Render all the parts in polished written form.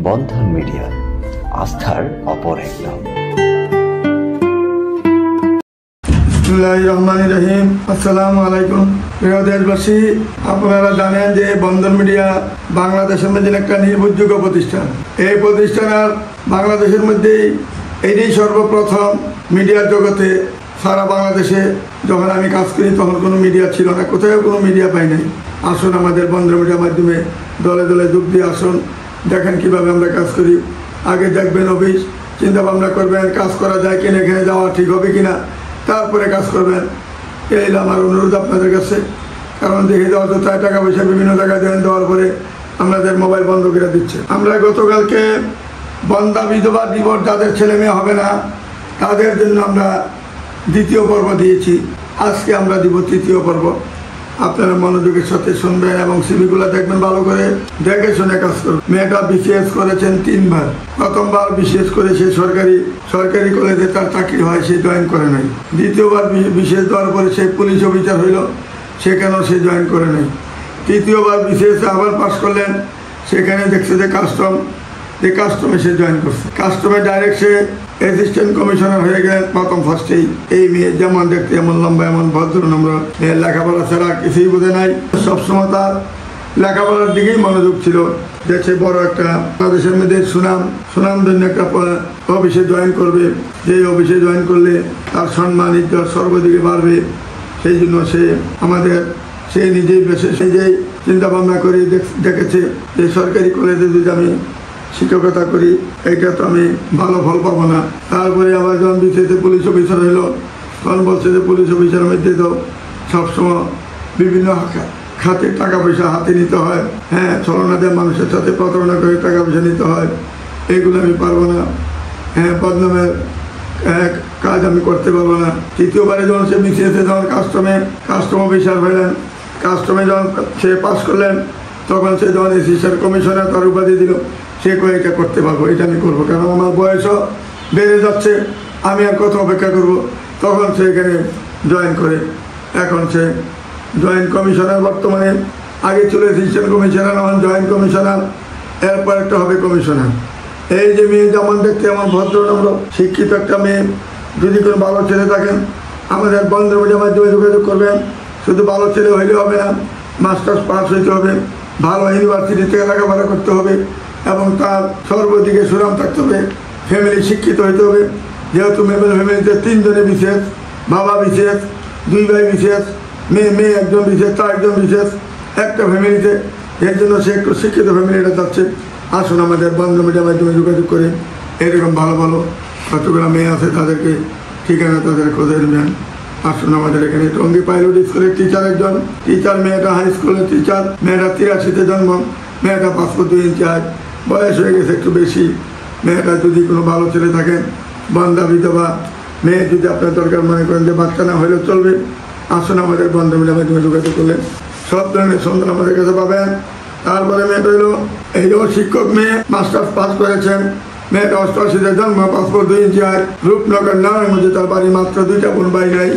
বন্ধন media, আস্থার অপর এক নাম। রহিম, আসসালামু আলাইকুম। প্রিয় দেশবাসী, আপনারা জানেন যে বন্ধন মিডিয়া বাংলাদেশের মধ্যে একটা নির্ভরযোগ্য প্রতিষ্ঠান। এই প্রতিষ্ঠানের বাংলাদেশের মধ্যে এটাই সর্বপ্রথম মিডিয়ার জগতে। সারা বাংলাদেশে যখন আমি কাজ করি তখন কোনো মিডিয়া ছিল না, কোথাও কোনো মিডিয়া পাই নাই। আসুন আমাদের বন্ধন মিডিয়ার মাধ্যমে দলে দলে যোগ দিয়ে আসুন, দেখেন কিভাবে আমরা কাজ করি। আগে দেখবেন অফিস, চিন্তা ভাবনা করবেন কাজ করা যায় কিনা, এখানে যাওয়া ঠিক হবে কিনা, তারপরে কাজ করবেন। এই আমার অনুরোধ আপনাদের কাছে। কারণ দেখে দেওয়া তো তাই টাকা পয়সা বিভিন্ন জায়গায় দেওয়ার পরে আমাদের মোবাইল বন্ধ করে দিচ্ছে। আমরা গতকালকে বন্ধা বিধবা দিবস, যাদের ছেলে মেয়ে হবে না তাদের জন্য আমরা দ্বিতীয় পর্ব দিয়েছি। আজকে আমরা দিব তৃতীয় পর্ব। আপনারা মনোযোগের সাথে শুনবেন এবং সিভিগুলো দেখবেন, ভালো করে দেখে শুনে কাজ করবেন। মেয়েটা বিসিএস করেছেন 3 বার। প্রথমবার বিসিএস করে সে সরকারি কলেজে তার চাকরি হয়, সে জয়েন করে নাই। দ্বিতীয়বার বিসিএস দেওয়ার পরে সে পুলিশ অফিসার হইল, সেখানেও সে জয়েন করে নাই। তৃতীয়বার বিসিএস আবার পাশ করলেন, সেখানে দেখছে যে কাস্টমে সে জয়েন করছে। কাস্টমে ডাইরেক্ট সে অ্যাসিস্ট্যান্ট কমিশনার হয়ে গেলেন প্রথম ফার্স্টেই। এই মেয়ে যেমন দেখতে, এমন লম্বা, এমন ভদ্র নম্র, লেখাপড়া ছাড়া কিছুই বোঝে নাই। সবসময় তার লেখাপড়ার দিকেই মনোযোগ ছিল। যে সে বড় একটা বাংলাদেশের মধ্যে সুনামধন্য একটা অফিসে জয়েন করবে, যে অফিসে জয়েন করলে তার সম্মান ইজ্জত সর্বদিকে বাড়বে। সেই জন্য সে নিজেই নিজেই চিন্তা ভাবনা করে দেখেছে যে সরকারি কলেজে যদি আমি শিক্ষকতা করি, এটা তো আমি ভালো ফল পাবো না। তারপরে আবার যখন বিসিএসে পুলিশ অফিসার হইল, তখন বলছে যে পুলিশ অফিসারের মধ্যে তো সবসময় বিভিন্ন খাতে টাকা পয়সা হাতে নিতে হয়, ছলনা দিয়ে মানুষের সাথে প্রতারণা করে টাকা পয়সা নিতে হয়, এগুলো আমি পারবো না। বদনামের কাজ আমি করতে পারবো না। তৃতীয়বারে যখন সে বিসিএসে যখন কাস্টম অফিসার হইলেন, কাস্টমে যখন সে পাস করলেন, তখন সে যখন অ্যাসিস্ট্যান্ট কমিশনার তার উপাধি দিল, সে এটা করতে পারবো, এটা আমি করবো, কারণ আমার বয়সও বেড়ে যাচ্ছে, আমি আর কত অপেক্ষা করব। তখন সে এখানে জয়েন করে, এখন সে জয়েন্ট কমিশনার। বর্তমানে আগে ছিল অ্যাসিস্ট্যান্ট কমিশনার, এখন জয়েন্ট কমিশনার, এরপর একটা হবে কমিশনার। এই যে মেয়ে যেমন দেখতে এমন ভদ্র নম্র শিক্ষিত একটা মেয়ে, যদি কোনো ভালো ছেলে থাকেন আমাদের বন্ধন মিডিয়ার মাধ্যমে যোগাযোগ করবেন। শুধু ভালো ছেলে হইলে হবে না, মাস্টার্স পাস হইতে হবে, ভালো ইউনিভার্সিটি থেকে লেখাপড়া করতে হবে এবং তার সর্বদিকে সুনাম থাকতে হবে, ফ্যামিলি শিক্ষিত হইতে হবে। যেহেতু ফ্যামিলিতে 3 জনে বিশেষ, বাবা বিশেষ, 2 ভাই বিশেষ, মেয়ে একজন বিশেষ, তার একজন বিশেষ একটা ফ্যামিলিতে। এর জন্য সে একটু শিক্ষিত ফ্যামিলিটা যাচ্ছে। আসুন আমাদের বন্ধন মিডিয়ার মাধ্যমে যোগাযোগ করে এরকম ভালো ভালো কতগুলো মেয়ে আছে তাদেরকে ঠিকানা তাদের খোঁজে নেবেন। আসুন আমাদের এখানে টঙ্গী পাইলট স্কুলের টিচার একজন, মেয়েটা হাই স্কুলের টিচার, মেয়েটা 83-তে জন্ম, মেয়েটা 5 ফুট 2 ইঞ্চি হাইট, বয়স হয়ে গেছে একটু বেশি। মেয়েটা যদি কোনো ভালো ছেলে থাকেন, বন্ধা বিধবা মেয়ে যদি আপনার দরকার মনে করেন যে বাচ্চা না হলেও চলবে, আসুন আমাদের বন্ধন মিডিয়ার মাধ্যমে যোগাযোগ করলেন সব ধরনের সন্ধান আমাদের কাছে পাবেন। তারপরে মেয়েটা হইল এই যে শিক্ষক মেয়ে, মাস্টার্স পাস করেছেন, মেয়েটা 88-তে জন্ম, 5 ফুট 2 ইঞ্চি হাইট, রূপনগর নামের মধ্যে তার বাড়ি, মাত্র 2টা বোন ভাই নাই।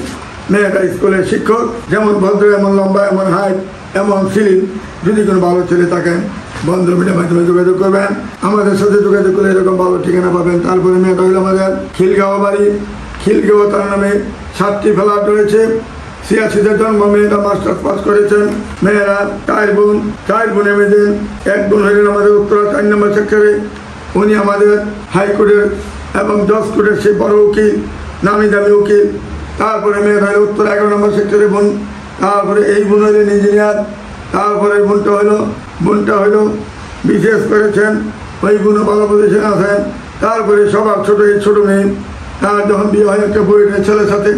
মেয়েটা স্কুলের শিক্ষক, যেমন ভদ্র, এমন লম্বা, এমন হাইট, এমন সিলিম। যদি কোনো ভালো ছেলে থাকেন বন্ধন মিডিয়ার মাধ্যমে যোগাযোগ করবেন, আমাদের সাথে যোগাযোগ করে এরকম ভালো ঠিকানা পাবেন। তারপরে মেয়েটা হইল আমাদের খিলগাঁও বাড়ি, খিলগাঁও তার নামে 7টি ফ্ল্যাট রয়েছে, 86-তে জন্ম, মেয়েটা মাস্টার্স পাস করেছেন। মেয়েরা 4 বোন মেয়েদের, এক বোন হইলেন আমাদের উত্তরা 4 নম্বর সেক্টরে, উনি আমাদের হাইকোর্টের এবং জজ কোর্টের সে বড় উকিল, নামি দামি উকিল। তারপরে মেয়েরা হইল উত্তরা 11 নম্বর সেক্টরে বোন। তারপরে এই বোন হইলেন ইঞ্জিনিয়ার। তারপরে বোনটা হইল বিশেষ করেছেন, ওই বোনও ভালো পজিশনে আছেন। তারপরে সবার ছোট মেয়ে, তার যখন বিয়ে হয় একটা বইয়ের ছেলের সাথে,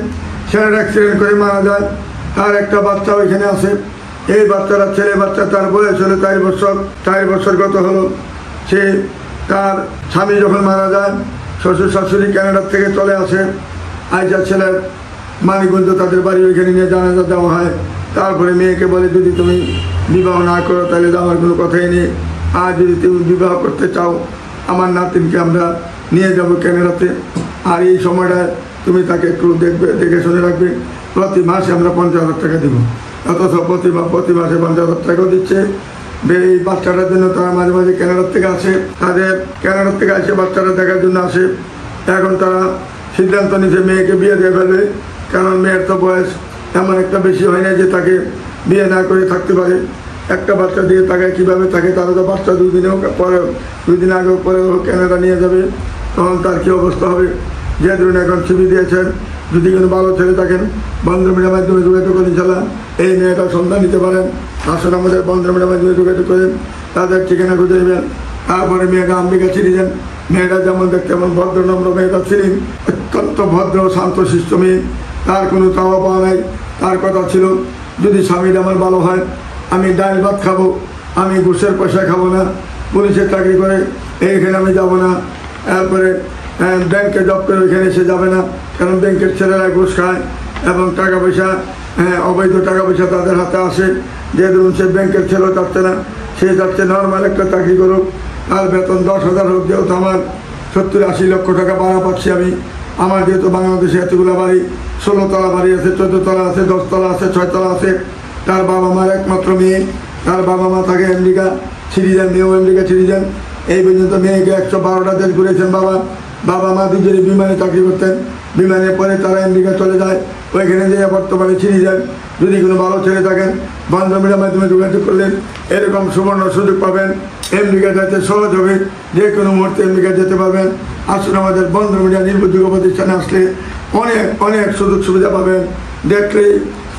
ছেলের অ্যাক্সিডেন্ট করে মারা যায়, তার একটা বাচ্চা ওইখানে আছে। এই বাচ্চারা ছেলে বাচ্চা, তার বয়স হলো 4 বছর গত হলো। সে তার স্বামী যখন মারা যায়, শ্বশুর শাশুড়ি কানাডার থেকে চলে আসে, আইসা ছেলের মানিকগঞ্জ তাদের বাড়ি, ওইখানে নিয়ে জানাজা দেওয়া হয়। তারপরে মেয়েকে বলে যদি তুমি বিবাহ না করো তাহলে আমার কোনো কথাই নেই, আর যদি তুমি বিবাহ করতে চাও আমার নাতিনকে আমরা নিয়ে যাবো কানাডাতে, আর এই সময়টা তুমি তাকে একটু দেখে শুনে রাখবে। প্রতি মাসে আমরা 50,000 টাকা দিব, অথচ প্রতি মাসে 50,000 টাকাও দিচ্ছে। এই বাচ্চাটার জন্য তারা মাঝে মাঝে কানাডার থেকে আসে, তাদের কানাডার থেকে আসে বাচ্চাটা দেখার জন্য আসে। এখন তারা সিদ্ধান্ত নিয়েছে মেয়েকে বিয়ে দিয়ে ফেলবে, কারণ মেয়ের তো বয়স এমন একটা বেশি হয় না যে তাকে বিয়ে না করে থাকতে পারে। একটা বাচ্চা দিয়ে তাকে কীভাবে থাকে, তারা তো বাচ্চা দুদিন আগে পরে কানাডা নিয়ে যাবে, তখন তার কী অবস্থা হবে। যে ধরুন এখন ছবি দিয়েছেন, যদি কোনো ভালো ছেলে থাকেন বন্ধন মিডিয়ার মাধ্যমে যোগাযোগ করে ইনশাল্লাহ এই মেয়েটা সন্ধান নিতে পারেন। আসলে আমাদের বন্ধন মিডিয়ার মাধ্যমে যোগাযোগ করে তাদের ঠিকানা খুঁজে নেবেন। তারপরে মেয়েটা আম্বিকা ছিলেন, মেয়েটা যেমন দেখতে এমন ভদ্র নম্র মেয়েটা ছিলেন, অত্যন্ত ভদ্র শান্তশিষ্ট মেয়ে, তার কোনো চাওয়া পাওয়া নাই। তার কথা ছিল যদি স্বামীটা আমার ভালো হয় আমি ডাল ভাত খাবো, আমি ঘুষের পয়সা খাবো না, পুলিশের চাকরি করে এইখানে আমি যাব না, তারপরে ব্যাংকে জব করে ওইখানে সে যাবে না, কারণ ব্যাংকের ছেলেরা ঘুষ খায় এবং টাকা পয়সা অবৈধ টাকা পয়সা তাদের হাতে আসে। যে ধরুন সে ব্যাংকের ছেলেও চাচ্ছে না, সে যাচ্ছে নর্মাল একটা চাকরি করুক, আর বেতন 10,000 হোক, যেহেতু আমার 70-80 লক্ষ টাকা ভাড়া পাচ্ছি আমি, আমার যেহেতু বাংলাদেশে এতগুলো বাড়ি, 16 তলা বাড়ি আছে, 14 তলা আছে, 10 তলা আছে, 6 তলা আছে। তার বাবা মার একমাত্র মেয়ে, তার বাবা মা থাকে আমেরিকা সিটিজেন, মেয়েও আমেরিকা সিটিজেন। এই পর্যন্ত মেয়েকে 112টা দেশ ঘুরেছেন বাবা মা দুজনে বিমানে চাকরি করতেন, বিমানের পরে তারা আমেরিকা চলে যায়, ওইখানে যেয়ে বর্তমানে সিটিজেন। যদি কোনো ভালো ছেলে থাকেন বন্ধন মিডিয়ার মাধ্যমে যোগাযোগ করলেন এরকম সুবর্ণ সুযোগ পাবেন, আমেরিকা যেতে সহজ হবে, যে কোনো মুহূর্তে আমেরিকা যেতে পারবেন। আসুন আমাদের বন্ধন মিডিয়া নির্ভরযোগ্য প্রতিষ্ঠানে আসলে অনেক অনেক সুযোগ সুবিধা পাবেন, দেখলেই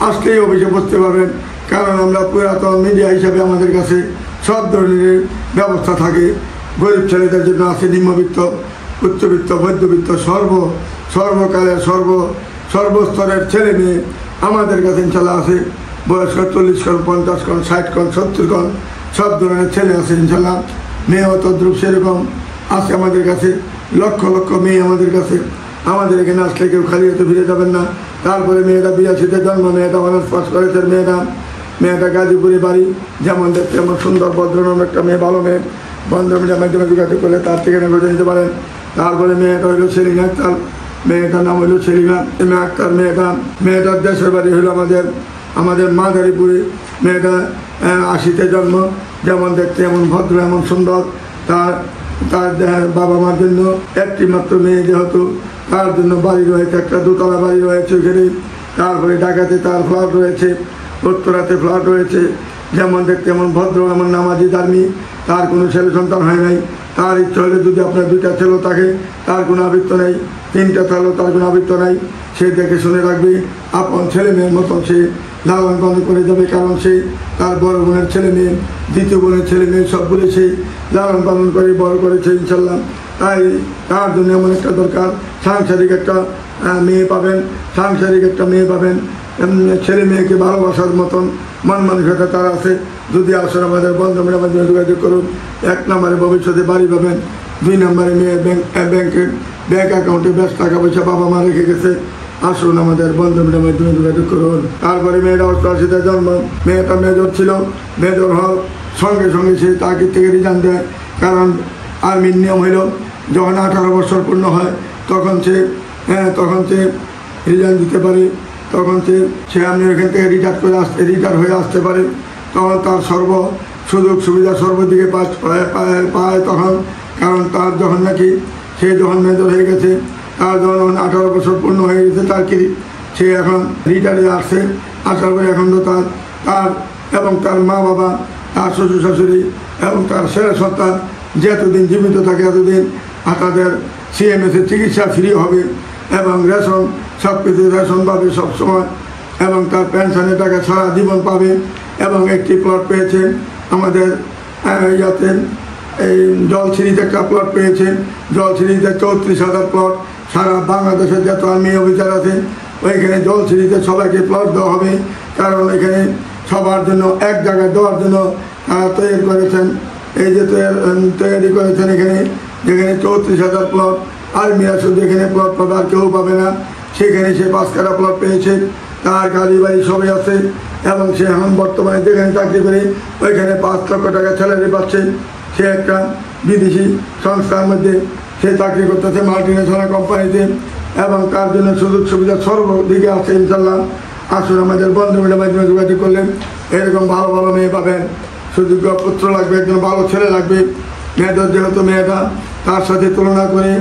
আসলেই অফিসে বসতে পারবেন, কারণ আমরা পুরাতন মিডিয়া হিসাবে আমাদের কাছে সব ধরনের ব্যবস্থা থাকে। গরিব ছেলেদের জন্য আছে নিম্নবিত্ত, উচ্চবিত্ত, মধ্যবিত্ত, সর্বকালের সর্বস্তরের ছেলে মেয়ে আমাদের কাছে ইনশাল্লাহ আছে। বয়স্ক 40 কোণ, 50 কোণ, 60 কোণ, 70 কোণ, সব ধরনের ছেলে আছে ইনশাল্লাহ। মেয়েও তদ্রুপ সেরকম আছে আমাদের কাছে, লক্ষ লক্ষ মেয়ে আমাদের কাছে। আমাদের এখানে আসলে কেউ খালি হতে ফিরে যাবেন না। তারপরে মেয়েটা 82-তে জন্ম, মেয়েটা অনার্স পাস করেছে, মেয়েটা গাজীপুরে বাড়ি, যেমন দেখতে এমন সুন্দর ভদ্রনম একটা মেয়ে, ভালো মেয়ে। বন্ধন মিডিয়ার মাধ্যমে যোগাযোগ করলে তার ঠিকানা খুঁজে নিতে পারেন। তারপরে মেয়েটা হইলো সেলিনা আক্তার, মেয়েটার নাম হইলো সেলিনা আক্তার। মেয়েটার দেশের বাড়ি হইলো আমাদের মাদারীপুরে। মেয়েটা 80-তে জন্ম, যেমন দেখতে এমন ভদ্র এমন সুন্দর। তার বাবা মার জন্য একটি মাত্র মেয়ে, যেহেতু তার জন্য বাড়ি রয়েছে, একটা 2তলা বাড়ি রয়েছে ওখানে। তারপরে ঢাকাতে তার ফ্ল্যাট রয়েছে, উত্তরাতে ফ্ল্যাট রয়েছে। যেমন দেখতে এমন ভদ্র এমন নামাজি ধার্মিক, তার কোনো ছেলে সন্তান হয় নাই। তার ইচ্ছা হলে যদি আপনার 2টা ছেলে থাকে তার কোনো আবৃত্ত নেই, 3টা থাকলেও তার কোনো আবৃত্ত নাই। সে দেখে শুনে রাখবে, আপন ছেলে মেয়ের মতো সে লালন পালন করে যাবে, কারণ সে তার বড় বোনের ছেলে মেয়ে, দ্বিতীয় বোনের ছেলে মেয়ে সবগুলো সেই লালন পালন করে বড় করেছে ইনশাল্লাহ। তাই তার জন্য এমন একটা দরকার, সাংসারিক একটা মেয়ে পাবেন, ছেলে মেয়েকে ভালোবাসার মতন মন মানসিকতা তার আছে। যদি আসলে আমাদের বন্ধন মিডিয়ার মাধ্যমে যোগাযোগ করুন, 1 নম্বরে ভবিষ্যতে বাড়ি পাবেন, 2 নম্বরে মেয়ে ব্যাংক অ্যাকাউন্টে বেশ টাকা পয়সা বাবা মা রেখে গেছে। আসুন আমাদের বন্ধন মিডিয়ার মাধ্যমে যোগাযোগ করুন। তারপরে মেয়েটা 88-তে জন্ম, মেয়েটা মেজর ছিল, মেজর হওয়ার সঙ্গে সঙ্গে সে চাকরি থেকে রিজাইন দেয়, কারণ আর্মির নিয়ম হইল যখন 18 বছর পূর্ণ হয় তখন সে রিজাইন দিতে পারে, তখন সে আপনি এখান থেকে রিটায়ার হয়ে আসতে পারে। তখন তার সুযোগ সুবিধা সর্বদিকে পায় তখন, কারণ তার যখন নাকি সে যখন মেজর হয়ে গেছে, তার যখন 18 বছর পূর্ণ হয়ে গেছে, তার কি সে এখন রিটায়ারে আসছে। আসার পরে এখন তো তার এবং তার মা বাবা, তার শ্বশুর শাশুড়ি এবং তার ছেলে সন্তান যতদিন জীবিত থাকে এতদিন তাদের CMS-এর চিকিৎসা ফ্রি হবে এবং রেশন সব কিছু রেশন পাবে সবসময়, এবং তার পেনশনের টাকা সারা জীবন পাবে। এবং একটি প্লট পেয়েছে আমাদের এই জলছিড়িতে একটা প্লট পেয়েছে, জলছিড়িতে 34,000 প্লট। সারা বাংলাদেশের যত আর্মি অফিসার আছে ওইখানে জলছিড়িতে সবাইকে প্লট দেওয়া হবে, কারণ এখানে সবার জন্য এক জায়গায় দেওয়ার জন্য তারা তৈরি করেছেন। এই যে তৈরি করেছেন এখানে, যেখানে 34,000 প্লট, আর্মিরা শুধু এখানে প্লট পাবে আর কেউ পাবে না। সেখানে সে 5 কাঠা প্লট পেয়েছে, তার গাড়ি বাড়ি সবই আছে, এবং সে এখন বর্তমানে যেখানে চাকরি করে ওইখানে 5 লক্ষ টাকা স্যালারি পাচ্ছে। সে একটা বিদেশি সংস্থার মধ্যে সে চাকরি করতেছে, মাল্টিনেশনাল কোম্পানিতে, এবং তার জন্য সুযোগ সুবিধা সর্বদিকে আছে ইনশাল্লাহ। আসুন আমাদের বন্ধন মিডিয়ার মাধ্যমে যোগাযোগ করলেন এরকম ভালো ভালো মেয়ে পাবেন। সুযোগ্য পুত্র লাগবে, একজন ভালো ছেলে লাগবে। মেয়েদের যেহেতু মেয়েটা তার সাথে তুলনা করে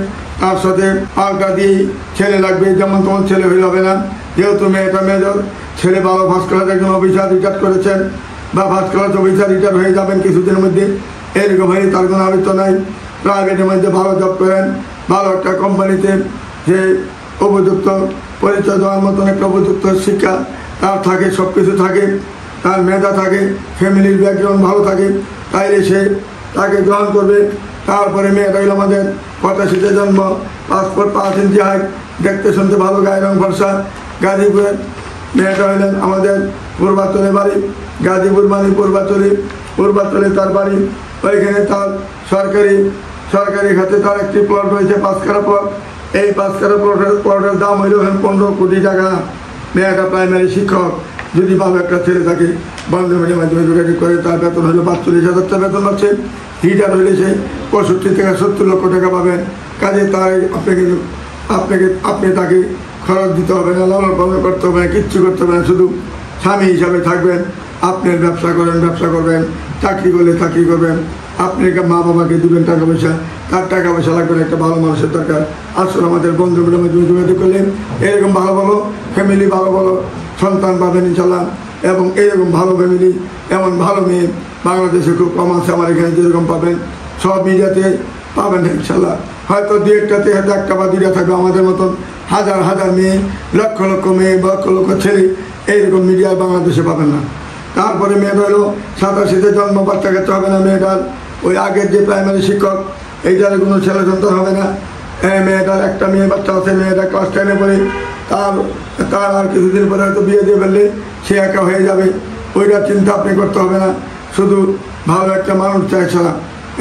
তার সাথে পাল্টা দিয়ে ছেলে লাগবে, যেমন তোমার ছেলে হয়ে যাবে না। যেহেতু মেয়েটা মেজর, ছেলে ভালো ফার্স্ট ক্লাস একজন অফিসার রিটায়ার করেছেন বা ফার্স্ট ক্লাস অফিসার রিটায়ার হয়ে যাবেন কিছুদিনের মধ্যে, এরকম হয়ে তার কোনো আবৃত্ত নাই। প্রাইভেটের মধ্যে ভালো জব করেন, ভালো একটা কোম্পানিতে যে উপযুক্ত পরিচয় দেওয়ার মতন একটা উপযুক্ত শিক্ষা তার থাকে, সব কিছু থাকে, তার মেধা থাকে, ফ্যামিলির ব্যাকগ্রাউন্ড ভালো থাকে, তাইলে সে তাকে গ্রহণ করবে। তারপরে মেয়েটা হইল আমাদের 85-তে জন্ম, পাসপোর্ট 5 ইঞ্চি হাইট, দেখতে শুনতে ভালো, গায়ের রং ফর্সা, গাজীপুরের। মেয়েটা হইলেন আমাদের পূর্বাচলে বাড়ি, গাজীপুর মানে পূর্বাচলে তার বাড়ি। ওইখানে তার সরকারি খাতে তার একটি প্লট রয়েছে, 5 কাঠা প্লট। এই 5 কাঠা প্লটের দাম হইল 15 কোটি টাকা। মেয়েটা প্রাইমারি শিক্ষক, যদি ভালো একটা ছেলে থাকে বন্ধ মিডিয়াম মাধ্যমে যোগাযোগ করে, তার বেতন হলো 45,000 টাকা বেতন পাচ্ছে। রিটায়ার হইলে সে 65 থেকে 70 লক্ষ টাকা পাবেন। কাজে তার আপনি তাকে খরচ দিতে হবে না, লালন পালন করতে হবে না, কিচ্ছু করতে হবে না, শুধু স্বামী হিসাবে থাকবেন। আপনার ব্যবসা করবেন, চাকরি করলে চাকরি করবেন, আপনি মা বাবাকে দিবেন টাকা পয়সা, তার টাকা পয়সা লাগবে না, একটা ভালো মানুষের দরকার। আসলে আমাদের বন্ধু মিলে মাধ্যমে যোগাযোগ করলেন এরকম ভালো ফ্যামিলি, ভালো সন্তান পাবেন ইনশাল্লাহ। এবং এইরকম ভালো ফ্যামিলি, এমন ভালো মেয়ে বাংলাদেশে খুব কম আছে। আমার এখানে যেরকম পাবেন সব মিডিয়াতে পাবেন ইনশাল্লাহ। হয়তো 2-1টাতে হয়তো 1টা বা 2টা থাকবে, আমাদের মতন হাজার মেয়ে, লক্ষ মেয়ে, লক্ষ ছেলে এইরকম মিডিয়া বাংলাদেশে পাবেন না। তারপরে মেয়েটা হলো 87-তে জন্ম, বাচ্চা কাচ্চা হবে না মেয়েটার। ওই আগের যে প্রাইমারি শিক্ষক, এইটার কোনো ছেলে সন্তান হবে না। মেয়েটার একটা মেয়ে বাচ্চা আছে, মেয়েটা ক্লাস 10-এ পড়ে। তার আর কিছুদিন পরে হয়তো বিয়ে দিয়ে ফেললে সে একা হয়ে যাবে, ওইটার চিন্তা আপনি করতে হবে না। শুধু ভালো একটা মানুষ চাইছে না,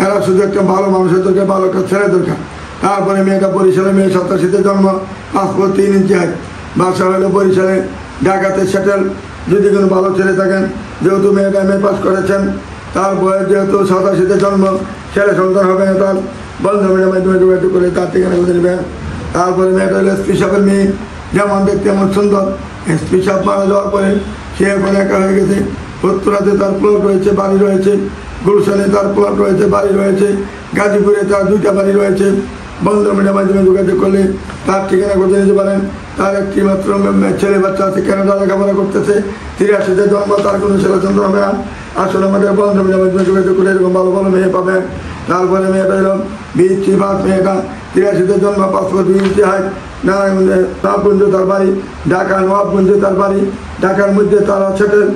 এরা শুধু একটা ভালো মানুষের দরকার, ভালো একটা ছেলে দরকার। তারপরে মেয়েটা বরিশালে, মেয়ে 87-তে জন্ম, পাসপোর্ট 3 ইঞ্চি হাইট, বাসা হলো বরিশালে, ঢাকাতে সেটেল। যদি কোনো ভালো ছেলে থাকেন, যেহেতু মেয়েটা MA পাস করেছেন, তার বয়স যেহেতু 87-তে জন্ম, ছেলে সন্তান হবে না, তার বন্ধু মিডিয়ার মাধ্যমে যোগাযোগ করে তার ঠিকানা করে দেবেন। তারপরে মেয়েটা হলো SP সাহেবের মেয়ে, যেমন দেখতে এমন সুন্দর। SP সাহেব মারা যাওয়ার পরে সে এখন একা হয়ে গেছে। উত্তরাতে তার প্লট রয়েছে, বাড়ি রয়েছে, গুলশানে তার প্লট রয়েছে, বাড়ি রয়েছে, গাজীপুরে তার 2টা বাড়ি রয়েছে। বন্ধু মিডিয়ার মাধ্যমে যোগাযোগ করলে তার ঠিকানা করতে নিতে পারেন। তার একটি মাত্র ছেলে বাচ্চা আছে, কানাডা লেখাপড়া করতেছে, 83-তে জন্ম, তার কোনো ছেলে সন্তান হবে না। আসলে আমাদের বন্ধু মিডিয়ার মাধ্যমে যোগাযোগ করে এরকম ভালো মেয়ে পাবেন। তারপরে মেয়েটা এরকম 20 বাস, মেয়েটা 83-তে জন্ম, পাসপোর্ট 2 ইঞ্চি হাইট, নবাবগঞ্জ তার বাড়ি, ঢাকা নবাবগঞ্জে তার বাড়ি, ঢাকার মধ্যে তারা সেটেল।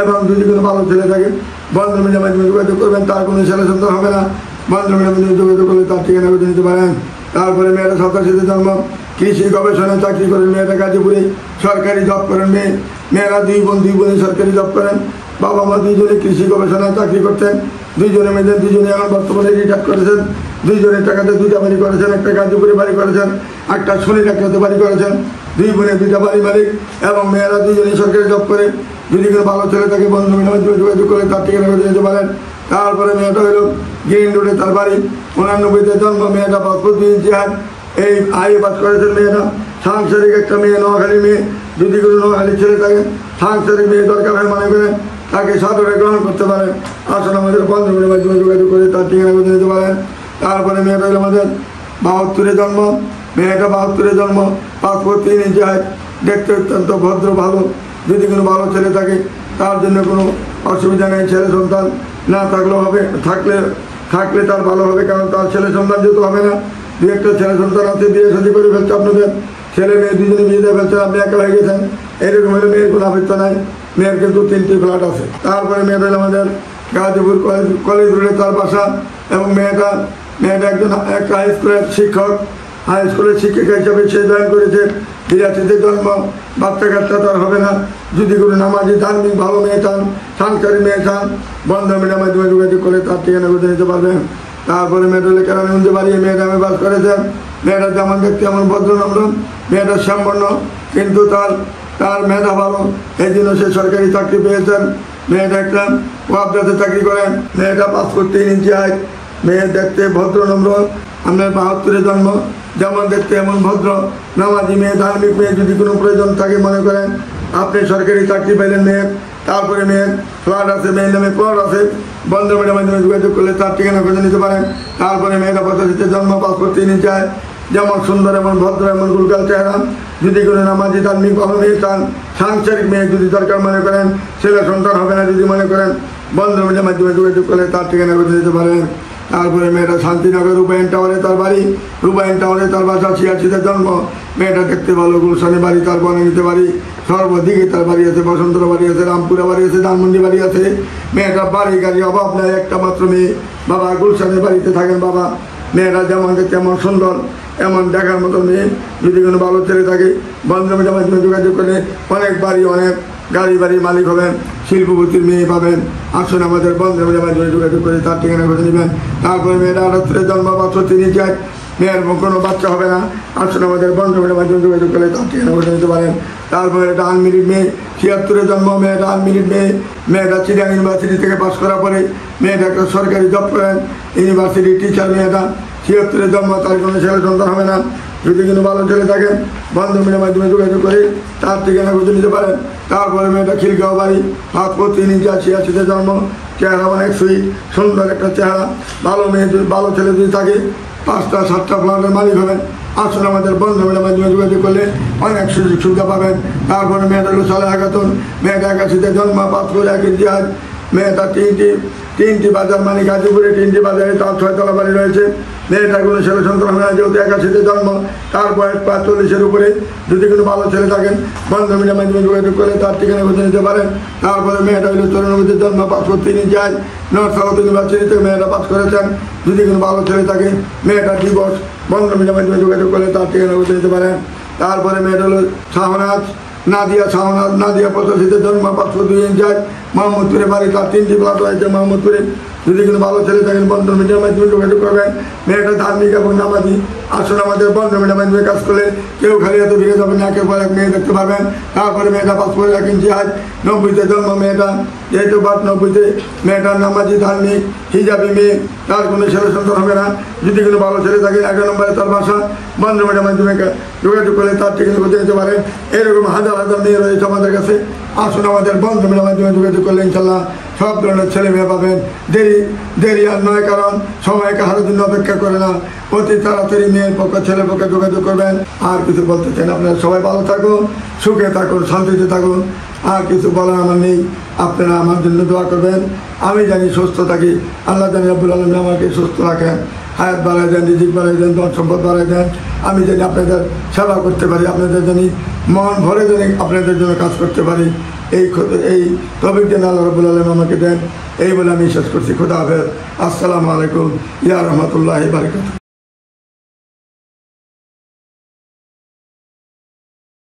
এবং যদি কোনো ভালো ছেলে থাকে বন্ধু মিডিয়ার মাধ্যমে যোগাযোগ করবেন, তার কোনো ছেলে সন্তান হবে না। বন্ধু মিডিয়ার মাধ্যমে যোগাযোগ করলে তার ঠিকানা করে নিতে পারেন। তারপরে মেয়েটা 87-তে জন্ম, কৃষি গবেষণায় চাকরি করেন, মেয়েটা গাজীপুরে সরকারি জব করেন। মেয়েরা 2 বোন সরকারি জব করেন। বাবা মা 2জনে কৃষি গবেষণায় চাকরি করতেন। 2জনে মেয়েদের 2জনে এখন বর্তমানে রিটায়ার করেছেন। 2জনের টাকাতে 2টা বাড়ি করেছেন, একটা গাজীপুরে বাড়ি করেছেন, একটা শনিরাখাতে বাড়ি করেছেন। 2 বোনে 2টা বাড়ি মালিক। এবং মেয়েরা 2জনেই সরকারি জব করে। যদি কোনো ভালো ছেলে থাকে বন্ধু মিডিয়ার মাধ্যমে যোগাযোগ করে তার ঠিকানা করে দিতে পারেন। তারপরে মেয়েটা হলো গ্রিন রোডে তার বাড়ি, 89-তে জন্ম, মেয়েটা পাসপোর্ট 2 ইঞ্চি হাইট, এই পাস করেছেন। মেয়েটা সাংসারিক একটা মেয়ে, নোয়াখালী মেয়ে। যদি কোনো নোয়াখালী ছেলে থাকে, সাংসারিক মেয়ে দরকার হয় মনে করেন, তাকে সাদরে গ্রহণ করতে পারেন। আসলে আমাদের বন্ধু মিডিয়ার মাধ্যমে যোগাযোগ করে তার ঠিকানা করে দিতে পারেন। তারপরে মেয়েটা হলো আমাদের 72-এ জন্ম, মেয়েটা 72-এ জন্ম, পাসপোর্ট 3 ইঞ্চি হাইট, দেখতে অত্যন্ত ভদ্র ভালো। যদি কোনো ভালো ছেলে থাকে তার জন্য কোনো অসুবিধা নেই, ছেলে সন্তান না থাকলেও হবে, থাকলে তার ভালো হবে, কারণ তার ছেলে সন্তান যেহেতু হবে না। 2-একটা ছেলে সন্তান আছে, বিয়ে শাদী করে ফেলছে আপনাদের, ছেলে মেয়ে 2জনে বিয়ে দিয়ে ফেলছেন, আপনি একা হয়ে গেছেন, এরকম হলে মেয়ের কোনো আবৃত্ত নাই। মেয়ের কিন্তু 3টি ফ্ল্যাট আছে। তারপরে মেয়েটা আমাদের গাজীপুর কলেজ রোডে তার বাসা। এবং মেয়েটা একজন একটা হাই স্কুলের শিক্ষক, হাই স্কুলের শিক্ষিকা হিসাবে সে জয়েন করেছে। 83-তে জন্ম, বাচ্চা কাচ্চা তার হবে না। যদি কোনো নামাজি ধার্মিক ভালো মেয়ে চান, সাংসারিক মেয়ে চান, বন্ধু মিডিয়ার মাধ্যমে যোগাযোগ করে তার ঠিকানা করে নিতে পারবেন। তারপরে মেয়েটা কেরানীগঞ্জে বাড়ি, মেয়েটা MA পাস করেছেন। মেয়েটা যেমন দেখতে এমন ভদ্রনম্র, মেয়েটা শ্যামবর্ণ, কিন্তু তার মেধা ভালো, এই জন্য সে সরকারি চাকরি পেয়েছেন। মেয়েটা একটা ওয়াবজাতে চাকরি করেন। মেয়েটা পাসপোর্ট 3 ইঞ্চি হাইট, মেয়ে দেখতে ভদ্রনম্র, আপনার 72-এ জন্ম, যেমন দেখতে এমন ভদ্র, নামাজি মেয়ে, ধার্মিক মেয়ে। যদি কোনো প্রয়োজন থাকে মনে করেন, আপনি সরকারি চাকরি পাইলেন, মেয়ে তারপরে মেয়ের ফ্ল্যাট আছে, মেয়ের নামে প্লট আছে, বন্ধন মিডিয়ার মাধ্যমে যোগাযোগ করলে তার ঠিকানা খুঁজে নিতে পারেন। তারপরে মেয়েটা পদ্ধতিতে জন্ম, পাসপোর্ট তিনি চায়, যেমন সুন্দর এমন ভদ্র এমন গুলগাল চেহারা, যদি কোনো নামাজি ধার্মিক ভালো মেয়ে চান, সাংসারিক মেয়ে যদি দরকার মনে করেন, ছেলে সন্তান হবে না যদি মনে করেন, বন্ধন মিডিয়ার মাধ্যমে যোগাযোগ করলে তার ঠিকানা খুঁজে নিতে পারেন। তারপরে মেয়েটা শান্তিনগর রূপায়ণ টাওয়ারে তার বাড়ি, রূপায়ণ টাওয়ারে তার বাসা, 86-তে জন্ম, মেয়েটা দেখতে ভালো, গুলশানে বাড়ি, তার বনানীতে বাড়ি, সর্বদিকে তার বাড়ি আছে, বসন্তরা বাড়ি আছে, রামপুরা বাড়ি আছে, ধানমন্ডি বাড়ি আছে। মেয়েটা বাড়ি গাড়ি অভাব নাই, একটা মাত্র মেয়ে, বাবা গুলশানের বাড়িতে থাকেন বাবা। মেয়েরা যেমন দেখতে এমন সুন্দর, এমন দেখার মতো মেয়ে, যদি কোনো ভালো ছেলে থাকে বন্ধন মিডিয়ার মাধ্যমে যোগাযোগ করলে অনেক বাড়ি, অনেক গাড়ি বাড়ির মালিক হবেন, শিল্পপতির মেয়ে পাবেন। আসুন আমাদের বন্ধন মিডিয়ার মাধ্যমে যোগাযোগ করে তার ঠিকানা খুঁজে নেবেন। তারপরে মেয়েটা 78-এ জন্ম, বাচ্চা তিনি চায়, মেয়ের কোনো বাচ্চা হবে না, আসুন আমাদের বন্ধন মিডিয়ার মাধ্যমে যোগাযোগ করলে তার ঠিকানা খুঁজে নিতে পারেন। তারপরে এটা আনমিরিড মেয়ে, 76-এ জন্ম, মেয়েটা আনমিরিড মেয়ে, মেয়েটা চিটাং ইউনিভার্সিটি থেকে পাস করার পরে মেয়েটা একটা সরকারি জব করেন, ইউনিভার্সিটির টিচার। মেয়েটা 76-এ জন্ম, তার কোনো ছেলে সন্তান হবে না, যদি কোনো ভালো ছেলে থাকেন বন্ধন মিডিয়ার মাধ্যমে যোগাযোগ করে তার ঠিকানা খুঁজে নিতে পারেন। তারপরে মেয়েটা খিলগাঁও বাড়ি, পাসপোর্ট তিনি 86-তে জন্ম, চেহারা অনেক সুইট, সুন্দর একটা চেহারা, ভালো মেয়ে যদি ভালো ছেলে যদি থাকে 5টা-7টা ফ্ল্যাটের মালিক হবেন। আসুন আমাদের বন্ধন মিডিয়ার মাধ্যমে যোগাযোগ করলে অনেক সুযোগ সুবিধা পাবেন। তারপরে মেয়েটা হলো সালেহা খাতুন, মেয়েটা 81-তে জন্ম, পাসপোর্ট 1 ইতিহাস, মেয়েটা তিনটি বাজার, মানে গাজীপুরে 3টি বাজারে তার 6তলা বাড়ি রয়েছে। মেয়েটার কোনো ছেলে সন্তান হবে না, যেহেতু 81-তে জন্ম, তার বয়স 45-এর উপরে, যদি কোনো ভালো ছেলে থাকেন বন্ধন মিডিয়ার মাধ্যমে যোগাযোগ করলে তার ঠিকানা খুঁজে নিতে পারেন। তারপরে মেয়েটা হলো 94-তে জন্ম, পাসপোর্ট তিনি চায়, নর্থ সাউথ ইউনিভার্সিটি থেকে মেয়েটা পাস করেছেন, যদি কোনো ভালো ছেলে থাকে মেয়েটা ডিভোর্স, বন্ধন মিডিয়ার মাধ্যমে যোগাযোগ করলে তার ঠিকানা খুঁজে নিতে পারেন। তারপরে মেয়েটা হলো শাহনাজ নাদিয়া, শাহনাজ নাদিয়া 85-তে জন্ম, পাসপোর্ট 2 ইঞ্চার, মোহাম্মদপুরে বাড়ি, তার 3টি ফ্ল্যাট রয়েছে মোহাম্মদপুরে, যদি কোনো ভালো ছেলে থাকেন বন্ধন মিডিয়ার মাধ্যমে যোগাযোগ করবেন। মেয়েটা ধার্মিক এবং নামাজি। আসুন আমাদের বন্ধন মিডিয়ার মাধ্যমে কাজ করলে কেউ খালি এত ফিরে যাবেন, একের পর এক মেয়ে দেখতে পারবেন। তারপরে মেয়েটা পাসপোর্ট 1 ইঞ্চি হাইট, 90-তে জন্ম, মেয়েটা যেহেতু 90-তে, মেয়েটার নামাজি ধার্মিক হিজাবি মেয়ে, তার কোনো ছেলে সন্তান হবে না, যদি কোনো ভালো ছেলে থাকে 1 নম্বরে তার বাসা, বন্ধন মিডিয়ার মাধ্যমে যোগাযোগ করলে তার ঠিকানা খুঁজে নিতে পারেন। এরকম হাজার হাজার মেয়ে রয়েছে আমাদের কাছে। আসুন আমাদের বন্ধন মিডিয়ার মাধ্যমে যোগাযোগ করলে ইনশাল্লাহ সব ধরনের ছেলে মেয়ে পাবেন। দেরি আর নয়, কারণ সময় কাহার জন্য অপেক্ষা করে না, অতি তাড়াতাড়ি মেয়ের পক্ষে ছেলের পক্ষে যোগাযোগ করবেন। আর কিছু বলতে চান, আপনারা সবাই ভালো থাকুন, সুখে থাকুন, শান্তিতে থাকুন, আর কিছু বলার আমার নেই। আপনারা আমার জন্য দোয়া করবেন, আমি জানি সুস্থ থাকি, আল্লাহ জানি রব্বুল আলামিন আমাকে সুস্থ রাখেন, হায়াত বাড়াই দেন, রিজিক বাড়াই দেন, ধন সম্পদ বাড়াই দেন, আমি জানি আপনাদের সেবা করতে পারি, আপনাদের জানি মন ভরে জানি আপনাদের জন্য কাজ করতে পারি। এই তৌফিক যেন আল্লাহ রাব্বুল আলামিন আমাকে দেন, এই বলে আমি শেষ করছি। খুদা হাফেজ। আসসালামু আলাইকুম ইয়া রাহমাতুল্লাহি ওয়া বারাকাতুহু।